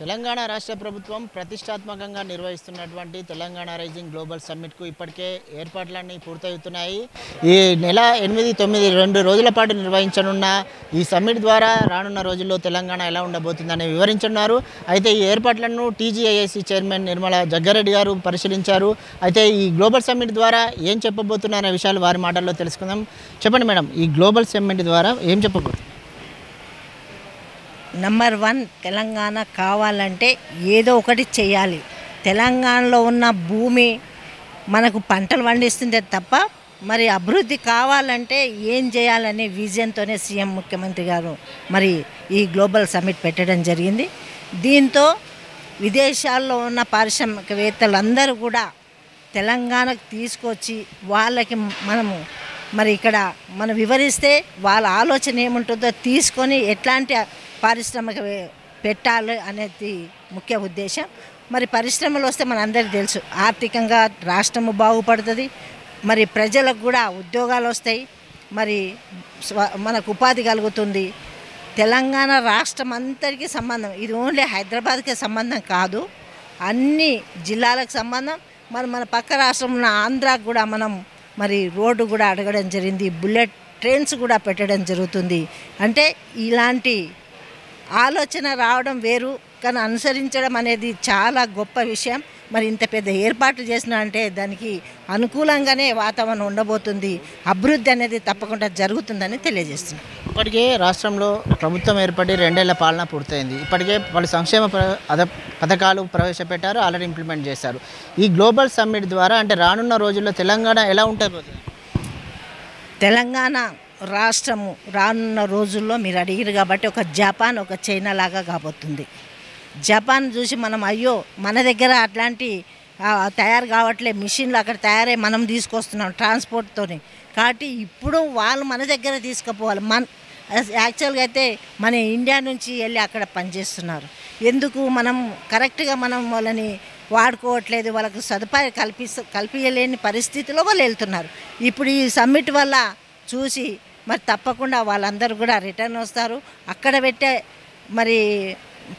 తెలంగాణ రాష్ట్ర ప్రభుత్వం ప్రతిష్టాత్మకంగా నిర్వహిస్తున్నటువంటి తెలంగాణ రైజింగ్ గ్లోబల్ సమ్మిట్కు ఇప్పటికే ఏర్పాట్లన్నీ పూర్తవుతున్నాయి. ఈ నెల 8, 9 2 రోజుల పాటు నిర్వహించనున్న ఈ సమ్మిట్ ద్వారా రానున్న రోజుల్లో తెలంగాణ ఎలా ఉండబోతుందని వివరించున్నారు. అయితే ఈ ఏర్పాట్లను టీజీఐఐసీ చైర్మన్ నిర్మలా జగ్గారెడ్డి గారు పరిశీలించారు. అయితే ఈ గ్లోబల్ సమ్మిట్ ద్వారా ఏం చెప్పబోతున్నారనే విషయాలు వారి మాటల్లో తెలుసుకుందాం. చెప్పండి మేడం, ఈ గ్లోబల్ సమ్మిట్ ద్వారా ఏం చెప్పబోతున్నారు? నంబర్ 1 తెలంగాణ కావాలంటే ఏదో ఒకటి చేయాలి. తెలంగాణలో ఉన్న భూమి మనకు పంటలు పండిస్తుందే తప్ప మరి అభివృద్ధి కావాలంటే ఏం చేయాలనే విజన్తోనే సీఎం ముఖ్యమంత్రి గారు మరి ఈ గ్లోబల్ సమ్మిట్ పెట్టడం జరిగింది. దీంతో విదేశాల్లో ఉన్న పారిశ్రామికవేత్తలందరూ కూడా తెలంగాణకు తీసుకొచ్చి వాళ్ళకి మనము మరి ఇక్కడ మనం వివరిస్తే వాళ్ళ ఆలోచన ఏముంటుందో తీసుకొని ఎట్లాంటి పారిశ్రామిక పెట్టాలి అనేది ముఖ్య ఉద్దేశం. మరి పరిశ్రమలు వస్తే మనందరికీ తెలుసు ఆర్థికంగా రాష్ట్రము బాగుపడుతుంది, మరి ప్రజలకు కూడా ఉద్యోగాలు వస్తాయి, మరి మనకు ఉపాధి కలుగుతుంది. తెలంగాణ రాష్ట్రం అంతటికీ సంబంధం, ఇది ఓన్లీ హైదరాబాద్కే సంబంధం కాదు, అన్ని జిల్లాలకు సంబంధం. మరి మన పక్క రాష్ట్రం ఉన్న ఆంధ్రాకు కూడా మనం మరి రోడ్డు కూడా అడగడం జరిగింది, బుల్లెట్ ట్రైన్స్ కూడా పెట్టడం జరుగుతుంది. అంటే ఇలాంటి ఆలోచన రావడం వేరు, కానీ అనుసరించడం అనేది చాలా గొప్ప విషయం. మరి ఇంత పెద్ద ఏర్పాట్లు చేసిన అంటే దానికి అనుకూలంగానే వాతావరణం ఉండబోతుంది, అభివృద్ధి అనేది తప్పకుండా జరుగుతుందని తెలియజేస్తున్నాం. ఇప్పటికే రాష్ట్రంలో ప్రభుత్వం ఏర్పడి 2 ఏళ్ల పాలన పూర్తయింది. ఇప్పటికే పలు సంక్షేమ పథకాలు ప్రవేశపెట్టారు, ఆల్రెడీ ఇంప్లిమెంట్ చేశారు. ఈ గ్లోబల్ సమ్మిట్ ద్వారా అంటే రానున్న రోజుల్లో తెలంగాణ ఎలా ఉంటుంది? తెలంగాణ రాష్ట్రము రానున్న రోజుల్లో మీరు అడిగారు కాబట్టి ఒక జపాన్, ఒక చైనా లాగా కాబోతుంది. జపాన్ చూసి మనం అయ్యో మన దగ్గర అట్లాంటి తయారు కావట్లే, మిషన్లు అక్కడ తయారై మనం తీసుకొస్తున్నాం ట్రాన్స్పోర్ట్తోని, కాబట్టి ఇప్పుడు వాళ్ళు మన దగ్గర తీసుకుపోవాలి. యాక్చువల్గా అయితే మన ఇండియా నుంచి వెళ్ళి అక్కడ పనిచేస్తున్నారు. ఎందుకు మనం కరెక్ట్గా మనం వాళ్ళని వాడుకోవట్లేదు, వాళ్ళకు సదుపాయం కల్పించలేని పరిస్థితిలో వాళ్ళు వెళ్తున్నారు. ఇప్పుడు ఈ సమ్మిట్ వల్ల చూసి మరి తప్పకుండా వాళ్ళందరూ కూడా రిటర్న్ వస్తారు. అక్కడ పెట్టే మరి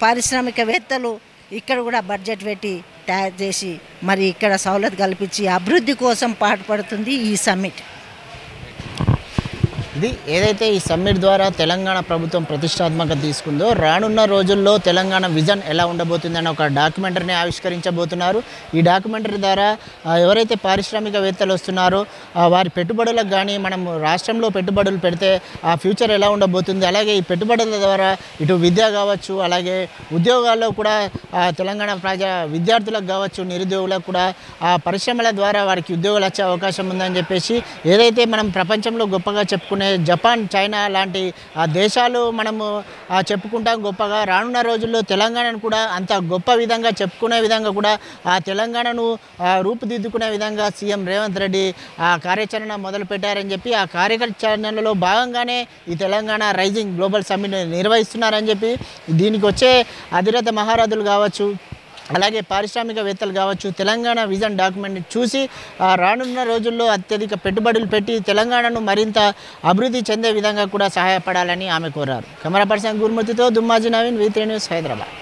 పారిశ్రామికవేత్తలు ఇక్కడ కూడా బడ్జెట్ పెట్టి తయారు చేసి మరి ఇక్కడ సౌలత్ కల్పించి అభివృద్ధి కోసం పాటుపడుతుంది ఈ సమ్మిట్. ఇది ఏదైతే ఈ సమ్మిట్ ద్వారా తెలంగాణ ప్రభుత్వం ప్రతిష్టాత్మకంగా తీసుకుందో రానున్న రోజుల్లో తెలంగాణ విజన్ ఎలా ఉండబోతుందని ఒక డాక్యుమెంటరీని ఆవిష్కరించబోతున్నారు. ఈ డాక్యుమెంటరీ ద్వారా ఎవరైతే పారిశ్రామికవేత్తలు వస్తున్నారో వారి పెట్టుబడులకు కానీ మనం రాష్ట్రంలో పెట్టుబడులు పెడితే ఆ ఫ్యూచర్ ఎలా ఉండబోతుంది, అలాగే ఈ పెట్టుబడుల ద్వారా ఇటు విద్య కావచ్చు, అలాగే ఉద్యోగాల్లో కూడా తెలంగాణ విద్యార్థులకు కావచ్చు, నిరుద్యోగులకు కూడా ఆ పరిశ్రమల ద్వారా వారికి ఉద్యోగాలు వచ్చే అవకాశం ఉందని చెప్పేసి ఏదైతే మనం ప్రపంచంలో గొప్పగా చెప్పుకునే జపాన్, చైనా లాంటి దేశాలు మనము చెప్పుకుంటాం గొప్పగా, రానున్న రోజుల్లో తెలంగాణను కూడా అంత గొప్ప విధంగా చెప్పుకునే విధంగా కూడా ఆ తెలంగాణను రూపుదిద్దుకునే విధంగా సీఎం రేవంత్ రెడ్డి ఆ కార్యాచరణ మొదలుపెట్టారని చెప్పి ఆ కార్యాచరణలో భాగంగానే ఈ తెలంగాణ రైజింగ్ గ్లోబల్ సమ్మిట్ నిర్వహిస్తున్నారని చెప్పి దీనికి వచ్చే అధిరథ మహారథులు కావచ్చు, అలాగే పారిశ్రామికవేత్తలు కావచ్చు తెలంగాణ విజన్ డాక్యుమెంట్ని చూసి రానున్న రోజుల్లో అత్యధిక పెట్టుబడులు పెట్టి తెలంగాణను మరింత అభివృద్ధి చెందే విధంగా కూడా సహాయపడాలని ఆమె కోరారు. కెమెరా పర్సన్ గురుమూర్తితో దుమ్మాజీ నవీన్, V3 న్యూస్, హైదరాబాద్.